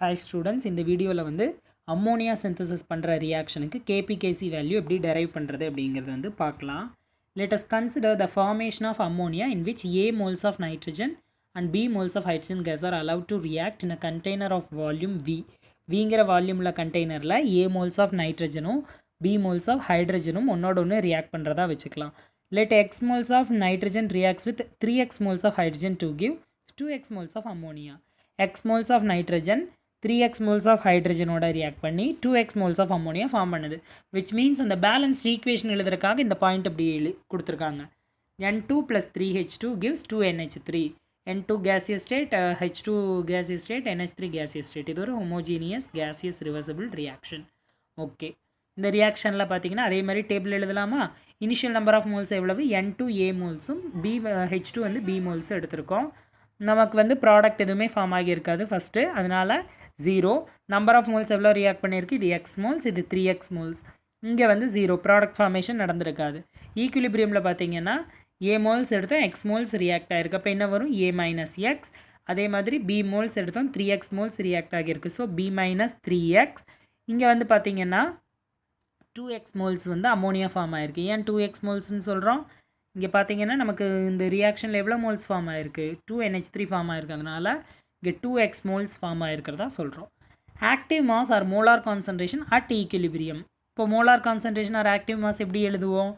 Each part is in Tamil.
Hi students, இந்த வீடியோவில் வந்து அம்மோனியா சிந்தசிஸ் பண்ணுற ரியாக்ஷனுக்கு கேபிகேசி வேல்யூ எப்படி டெரைவ் பண்ணுறது அப்படிங்கிறது வந்து பார்க்கலாம். Let us consider the formation of ammonia in which A moles of nitrogen and B moles of hydrogen gas are allowed to react in a container of volume V. Vங்கிற வால்யூமில் கண்டெய்னரில் A moles of nitrogenும் B moles of hydrogenும் ஒன்னோட ஒன்று ரியாக்ட் பண்ணுறதா வச்சுக்கலாம். Let X moles of nitrogen reacts with 3X moles of hydrogen to give 2X moles of ammonia. X moles of nitrogen 3x moles of hydrogen ஓட ரியாக்ட் பண்ணி 2x moles of ammonia form பண்ணுது. which means அந்த பேலன்ஸ்ட் ஈக்குவேஷன் எழுதுறதுக்காக இந்த பாயிண்ட் அப்படி கொடுத்துருக்காங்க. N2 plus 3H2 gives 2NH3. N2 gaseous state, H2 gaseous state, NH3 gaseous state. இது ஒரு homogeneous gaseous reversible reaction. Okay, இந்த ரியாக்ஷனில் பார்த்தீங்கன்னா அதே மாதிரி டேபிள் எழுதலாமா? இனிஷியல் நம்பர் ஆஃப் மோல்ஸ் எவ்வளவு? N2 A மோல்ஸும் H2 வந்து B மோல்ஸும் எடுத்திருக்கோம். நமக்கு வந்து ப்ராடக்ட் எதுவுமே ஃபார்ம் ஆகியிருக்காது ஃபஸ்ட்டு, அதனால் 0. நம்பர் ஆஃப் மோல்ஸ் எவ்வளோ ரியாக்ட் பண்ணியிருக்கு? இது எக்ஸ் மோல்ஸ், இது 3x மோல்ஸ். இங்கே வந்து 0, ப்ராடக்ட் ஃபார்மேஷன் நடந்திருக்காது. ஈக்குலிபிரியமில் பார்த்தீங்கன்னா A மோல்ஸ் எடுத்தோம், எக்ஸ் மோல்ஸ் ரியாக்ட் ஆகிருக்கு. அப்போ என்ன வரும்? A minus X. அதே மாதிரி B மோல்ஸ் எடுத்தோம், 3x மோல்ஸ் ரியாக்ட் ஆகியிருக்கு. So B minus 3x. இங்கே வந்து பார்த்தீங்கன்னா 2x மோல்ஸ் வந்து அமோனியா ஃபார்ம் ஆகிருக்கு. ஏன் 2x மோல்ஸ்ன்னு சொல்கிறோம்? இங்கே பார்த்தீங்கன்னா நமக்கு இந்த ரியாக்ஷனில் எவ்வளோ மோல்ஸ் ஃபார்ம் ஆகிருக்கு? 2NH3 ஃபார்ம் ஆகிருக்கு. அதனால் இங்கே 2x மோல்ஸ் ஃபார்ம் ஆகிருக்கிறதா சொல்கிறோம். Active mass or molar concentration at equilibrium. இப்போ molar concentration or active mass எப்படி எழுதுவோம்?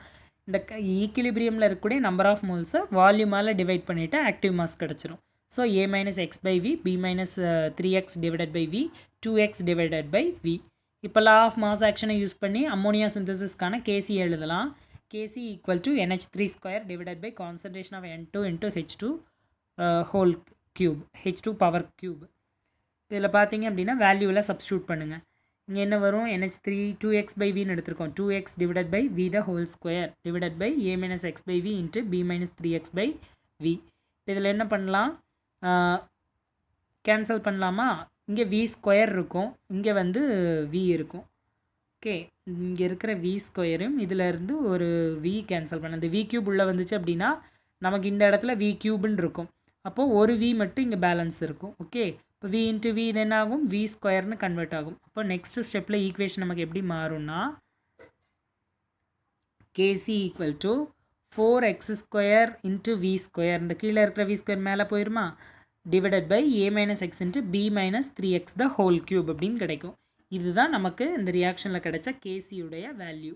இந்த ஈக்குலிபிரியமில் இருக்கக்கூடிய நம்பர் ஆஃப் மோல்ஸை வால்யூமால் டிவைட் பண்ணிவிட்டு ஆக்டிவ் மாஸ் கிடச்சிரும். So A minus x by V, B minus 3x divided by V, 2x divided by V. இப்போ லா ஆஃப் மாஸ் ஆக்ஷனை யூஸ் பண்ணி அம்மோனியா சிந்தசிஸ்க்கான கேசி எழுதலாம். Kc equal to NH3 square divided by concentration of N2 into H2 whole cube, H2 power cube. இதில் பார்த்தீங்க அப்படின்னா வேல்யூவில் சப்ஸ்டியூட் பண்ணுங்கள். இங்கே என்ன வரும்? NH3 2x by v எடுத்திருக்கோம். 2x divided by v the whole square divided by A minus x by v into B minus 3x by v. இதில் என்ன பண்ணலாம்? கேன்சல் பண்ணலாமா? இங்கே v ஸ்கொயர் இருக்கும், இங்கே வந்து v இருக்கும். ஓகே, இங்கே இருக்கிற வி ஸ்கொயரும் இதில் இருந்து ஒரு வி கேன்சல் பண்ண, இந்த வி கியூப் உள்ளே வந்துச்சு அப்படின்னா நமக்கு இந்த இடத்துல வி கியூப்னு இருக்கும். அப்போது ஒரு வி மட்டும் இங்கே பேலன்ஸ் இருக்கும். ஓகே, இப்போ வி இன்ட்டு வி இது என்ன ஆகும்? வி ஸ்கொயர்னு கன்வெர்ட் ஆகும். அப்போ நெக்ஸ்ட் ஸ்டெப்பில் ஈக்குவேஷன் நமக்கு எப்படி மாறும்னா Kc equal to 4x square into V square, இந்த கீழே இருக்கிற வி ஸ்கொயர் மேலே போயிருமா, divided by A minus x into B minus 3x the whole cube அப்படின்னு கிடைக்கும். இதுதான் நமக்கு இந்த ரியாக்ஷனில் கிடைச்ச கேசியுடைய வேல்யூ.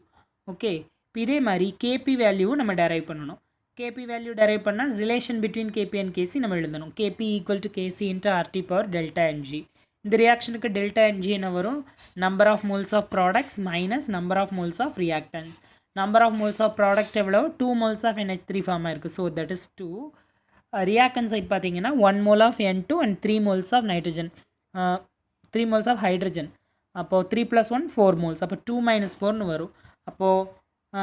ஓகே, இப்போ இதே மாதிரி கேபி வேல்யூவும் நம்ம டெரைவ் பண்ணணும். கேபி வேல்யூ டெரைவ் பண்ணால் relation between KP and KC நம்ம எழுதணும். KP equal to KC into RT power delta NG. இந்த ரியாக்ஷனுக்கு டெல்டா என்ஜி என்ன வரும்? Number of moles of products minus number of moles of reactants. Number of moles of product எவ்வளோ? 2 மோல்ஸ் ஆஃப் NH3 ஃபார்ம் ஆயிருக்கு. So that is 2. Reactant side பார்த்தீங்கன்னா 1 mole of N2 and 3 moles of nitrogen, 3 moles of hydrogen. அப்போது 3 + 1 4 மோல்ஸ். அப்போ 2 - 4ன்னு வரும். அப்போது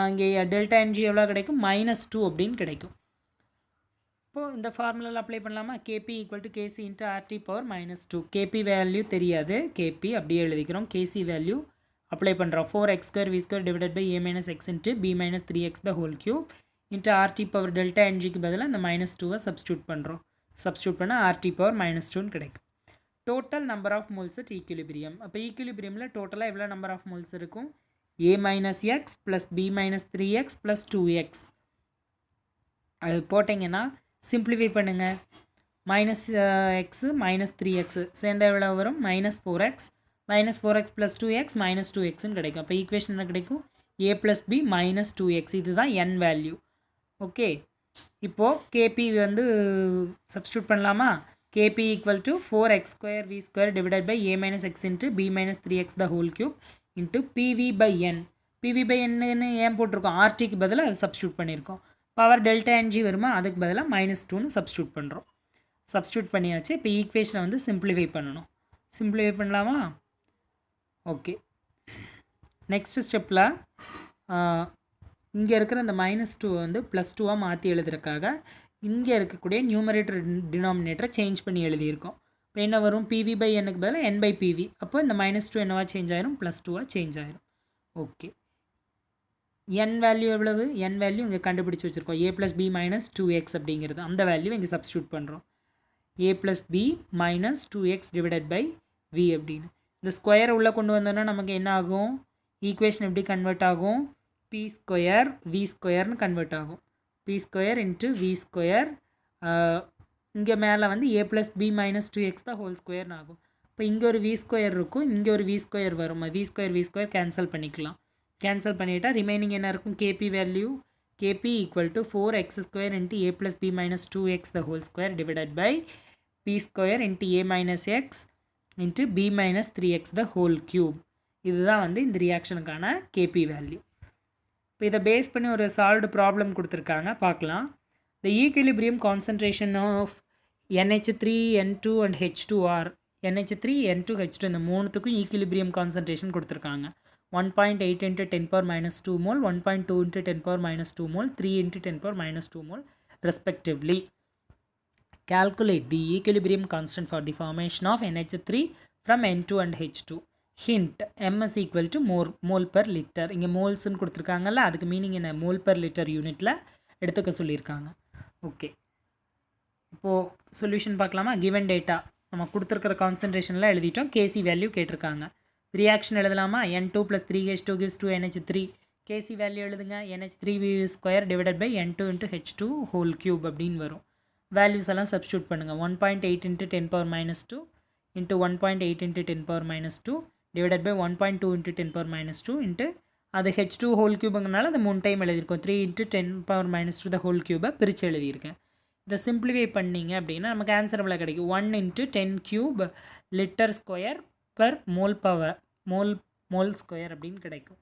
இங்கே டெல்டா என்ஜி எவ்வளோ கிடைக்கும்? -2 அப்படின்னு கிடைக்கும். இப்போது இந்த ஃபார்முலாவில் அப்ளை பண்ணலாமா? Kp equal to KC into RT power -2. Kp value தெரியாது, கேபி அப்படியே எழுதிக்கிறோம். கேசி வேல்யூ அப்ளை பண்ணுறோம். 4x square V square divided by A minus x into B minus 3x the whole cube into RT power delta என்ஜிக்கு பதிலாக இந்த -2 சப்ஸ்டியூட் பண்ணுறோம். சப்ஸ்டியூட் பண்ணால் RT பவர் -2ன்னு கிடைக்கும். Total number of moles at equilibrium. அப்போ ஈக்குலிபிரியமில் டோட்டலாக எவ்வளோ நம்பர் ஆஃப் மோல்ஸ் இருக்கும்? A minus x plus B minus 3x plus 2x. அது போட்டிங்கன்னா சிம்பிளிஃபை பண்ணுங்கள். -x மைனஸ் 3x சேர்ந்த எவ்வளோ வரும்? -4x ப்ளஸ் 2x மைனஸ் 2xன்னு கிடைக்கும். அப்போ ஈக்குவேஷன் என்ன கிடைக்கும்? A plus B minus 2x. இதுதான் n வேல்யூ. ஓகே, இப்போது கேபி வந்து சப்ஸ்டியூட் பண்ணலாமா? KP equal to 4x square v square divided by A minus x into B minus 3x the whole cube into PV by n. PV by n ஏன் போட்டிருக்கோம்? RTக்கு பதிலாக அது சப்ஸ்டியூட் பண்ணியிருக்கோம். பவர் டெல்டா என்ஜி வருமா, அதுக்கு பதிலாக -2ன்னு சப்ஸ்டியூட் பண்ணுறோம். சப்ஸ்டியூட் பண்ணியாச்சு. இப்போ ஈக்குவேஷனை வந்து சிம்பிளிஃபை பண்ணணும். சிம்பிளிஃபை பண்ணலாமா? ஓகே, நெக்ஸ்ட் ஸ்டெப்பில் இங்கே இருக்கிற இந்த -2 வந்து +2 மாற்றி எழுதுறதுக்காக இங்கே இருக்கக்கூடிய நியூமரேட்டர் டினாமினேட்டரை சேஞ்ச் பண்ணி எழுதியிருக்கோம். இப்போ என்ன வரும்? PV by nக்கு பதிலாக n by PV. அப்போ இந்த -2 என்னவா சேஞ்ச் ஆயிரும்? +2 சேஞ்ச் ஆயிரும். ஓகே, n வேல்யூ எவ்வளவு? n வேல்யூ இங்கே கண்டுபிடிச்சி வச்சுருக்கோம். A + B - 2x அப்படிங்கிறது, அந்த வேல்யூ இங்கே சப்ஸ்டியூட் பண்ணுறோம். A + B - 2x divided by V அப்படின்னு. இந்த ஸ்கொயரை உள்ளே கொண்டு வந்தோன்னா நமக்கு என்ன ஆகும், ஈக்குவேஷன் எப்படி கன்வெர்ட் ஆகும், பி ஸ்கொயர் வி ஸ்கொயர்னு கன்வெர்ட் ஆகும். P square into V square, இங்கே மேலே வந்து ஏ ப்ளஸ் பி மைனஸ் 2x தான் ஹோல் ஸ்கொயர்னு ஆகும். இப்போ இங்கே ஒரு வி ஸ்கொயர் இருக்கும், இங்கே ஒரு வி ஸ்கொயர் வரும். வி ஸ்கொயர் கேன்சல் பண்ணிக்கலாம். கேன்சல் பண்ணிவிட்டால் ரிமைனிங் என்ன இருக்கும், KP value KP equal to 4x square into A plus B minus 2x the whole square divided by B square into A minus x into B minus 3x the whole cube. இதுதான் வந்து இந்த ரியாக்ஷனுக்கான கேபி வேல்யூ. இப்போ இதை பேஸ் பண்ணி ஒரு சால்வ்டு ப்ராப்ளம் கொடுத்துருக்காங்க, பார்க்கலாம். The equilibrium concentration of NH3 N2 and H2R, NH3 N2 H2 இந்த மூணுத்துக்கும் ஈக்விலிபிரியம் கான்சன்ட்ரேஷன் கொடுத்துருக்காங்க. 1.8 into 10 power minus 2 mole, 1.2 into 10 power minus 2 mole, 3 into 10 power minus 2 mole respectively. Calculate the equilibrium constant for the formation of NH3 from N2 and H2. Hint, M is equal to mole per liter. இங்கே மோல்ஸ்ன்னு கொடுத்துருக்காங்கல்ல, அதுக்கு மீனிங் என்ன, மோல் per liter யூனிட்டில் எடுத்துக்க சொல்லியிருக்காங்க. ஓகே, இப்போது சொல்யூஷன் பார்க்கலாமா. கிவன் டேட்டா நம்ம கொடுத்துருக்கிற கான்சன்ட்ரேஷனில் எழுதிட்டோம், கேசி வேல்யூ கேட்டிருக்காங்க. ரியாக்ஷன் எழுதலாமா, N2 plus 3H2 gives 2 NH3. கேசி வேல்யூ எழுதுங்க, NH3 square divided by N2 into H2 whole cube அப்படின்னு வரும். வேல்யூஸ் எல்லாம் சப்ஸ்டியூட் பண்ணுங்கள். 1.8 into 10 power minus 2 into 1.8 into 10 power minus 2 divided by 1.2 into 10 power minus 2 into அது H2 ஹோல் க்யூபுங்கனால அது 3 டைம் எழுதியிருக்கோம். 3 into 10 power minus 2 the whole க்யூபை பிரித்து எழுதியிருக்கேன். இதை சிம்பிளிஃபை பண்ணிங்க அப்படின்னா நமக்கு ஆன்சர் எவ்வளோ கிடைக்கும், 1 into 10 cube litre square per mole power mole square அப்படின்னு கிடைக்கும்.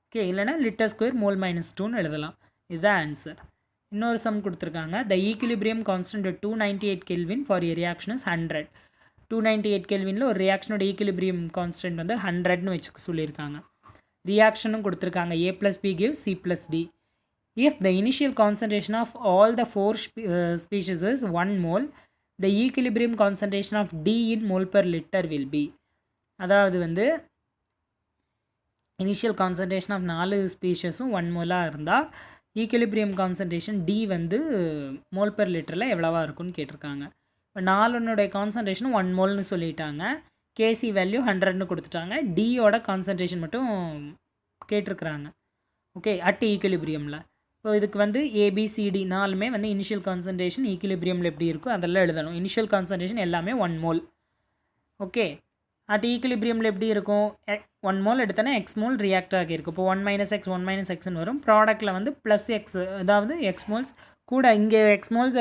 ஓகே, இல்லைனா லிட்டர் ஸ்கொயர் மோல் மைனஸ் 2ன்னு எழுதலாம். இதுதான் ஆன்சர். இன்னொரு சம் கொடுத்துருக்காங்க. The equilibrium constant 298 kelvin for a reaction is 100. 298 கெல்வினில் ஒரு ரியாக்ஷனோட ஈக்விலிபிரியம் கான்ஸ்டன்ட் வந்து 100ன்னு வச்சுக்க சொல்லியிருக்காங்க. ரியாக்ஷனும் கொடுத்துருக்காங்க, A plus B gives C plus D. If the initial concentration of all the 4 species is 1 mole, the equilibrium concentration of D in mole per liter will be. அதாவது வந்து இனிஷியல் கான்சன்ட்ரேஷன் ஆஃப் 4 ஸ்பீஷஸும் 1 மோலாக இருந்தால் ஈக்விலிபிரியம் கான்சன்ட்ரேஷன் டி வந்து மோல் பெர் லிட்டரில் எவ்வளவா இருக்குன்னு கேட்டிருக்காங்க. இப்போ 4னுடைய கான்சன்ட்ரேஷனும் 1 மோல்னு சொல்லிட்டாங்க, கேசி வேல்யூ 100ன்னு கொடுத்துட்டாங்க, டியோட கான்சன்ட்ரேஷன் மட்டும் கேட்டிருக்கிறாங்க. ஓகே, அட் ஈக்விலிபிரியமில். இப்போ இதுக்கு வந்து ஏபிசிடி 4மே வந்து இனிஷியல் கான்சன்ட்ரேஷன் ஈக்விலிபிரியமில் எப்படி இருக்கோ அதெல்லாம் எழுதணும். இனிஷியல் கான்சன்ட்ரேஷன் எல்லாமே 1 மோல். ஓகே, அட் ஈக்விலிபிரியமில் எப்படி இருக்கும், 1 மோல் எடுத்தோன்னா எக்ஸ் மோல் ரியாக்ட் ஆகியிருக்கும். இப்போ 1 மைனஸ் எக்ஸ்ன்னு வரும். ப்ராடக்ட்டில் வந்து ப்ளஸ் எக்ஸ், அதாவது எக்ஸ் மோல்ஸ் கூட இங்கே எக்ஸ் மோல்ஸ்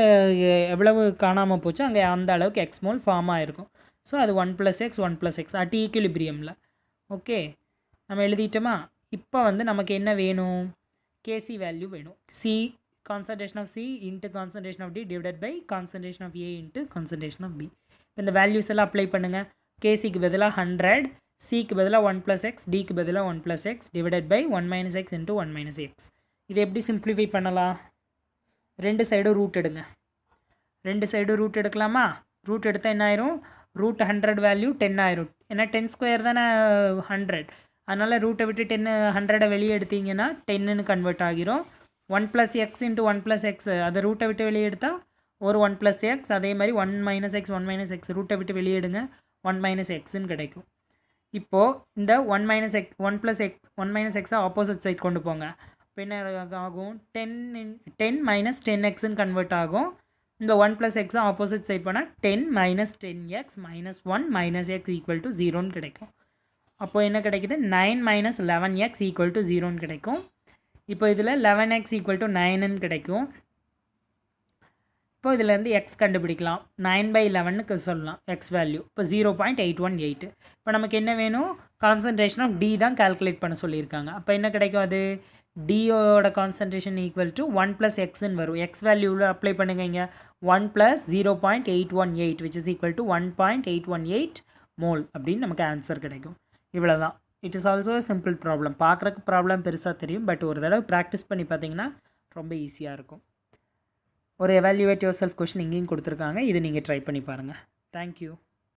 எவ்வளவு காணாமல் போச்சோ அங்கே அந்த அளவுக்கு எக்ஸ் மோல் ஃபார்ம் ஆகிருக்கும். ஸோ அது 1 + x அட் ஈக்விலிபிரியமில். ஓகே, நம்ம எழுதிட்டோமா. இப்போ வந்து நமக்கு என்ன வேணும், கேசி வேல்யூ வேணும். C concentration of C into concentration of D divided by concentration of A into concentration of B. இந்த வேல்யூஸ் எல்லாம் அப்ளை பண்ணுங்கள். கேசிக்கு பதிலாக 100, சிக்கு பதிலாக 1 + x, டிக்கு பதிலாக 1 + x divided by 1 - x into 1 - x. இது எப்படி சிம்பிளிஃபை பண்ணலாம், 2 சைடும் ரூட் எடுங்க. 2 சைடும் ரூட் எடுக்கலாமா. ரூட் எடுத்தால் என்ன ஆயிரும், ரூட் 100 வேல்யூ 10 ஆயிரும். ஏன்னா 10 ஸ்கொயர் தானே 100, அதனால் ரூட்டை விட்டு 10 100 வெளியே எடுத்தீங்கன்னா 10ன்னு கன்வெர்ட் ஆகிரும். 1 + x இன்ட்டு 1 + x அதை ரூட்டை விட்டு வெளியே எடுத்தால் ஒரு 1 + x, அதே மாதிரி 1 - x ரூட்டை விட்டு வெளியே எடுங்க, 1 - xன்னு கிடைக்கும். இப்போது இந்த 1 - x ஆப்போசிட் சைட் கொண்டு போங்க. இப்போ என்ன ஆகும், 10 - 10xன்னு கன்வெர்ட் ஆகும். இந்த 1 + x ஆப்போசிட் சைட் போனால் 10 - 10x - 1 - x = 0ன்னு கிடைக்கும். அப்போது என்ன கிடைக்குது, 9 - 11x = 0ன்னு கிடைக்கும். இப்போ இதில் 11x = 9ன்னு கிடைக்கும். இப்போ இதிலேருந்து எக்ஸ் கண்டுபிடிக்கலாம். 9/11க்கு சொல்லலாம் எக்ஸ் வேல்யூ. இப்போ 0.818. இப்போ நமக்கு என்ன வேணும், கான்சன்ட்ரேஷன் ஆஃப் டி தான் கால்குலேட் பண்ண சொல்லியிருக்காங்க. அப்போ என்ன கிடைக்கும், அது டியோட கான்சன்ட்ரேஷன் = 1 + xன்னு வரும். எக்ஸ் வேல்யூவில் அப்ளை பண்ணுங்க. இங்கே 1 + 0.818 which is equal to 1.818 mole அப்படின்னு நமக்கு ஆன்சர் கிடைக்கும். இவ்வளோதான். It is also simple problem. பார்க்குறக்கு ப்ராப்ளம் பெருசாக தெரியும், பட் ஒரு தடவை ப்ராக்டிஸ் பண்ணி பார்த்தீங்கன்னா ரொம்ப ஈஸியாக இருக்கும். ஒரு எவால்யூவேட் யுவர் செல்ஃப் கொஷின் இங்கேயும் கொடுத்துருக்காங்க, இது நீங்கள் ட்ரை பண்ணி பாருங்கள். தேங்க்யூ.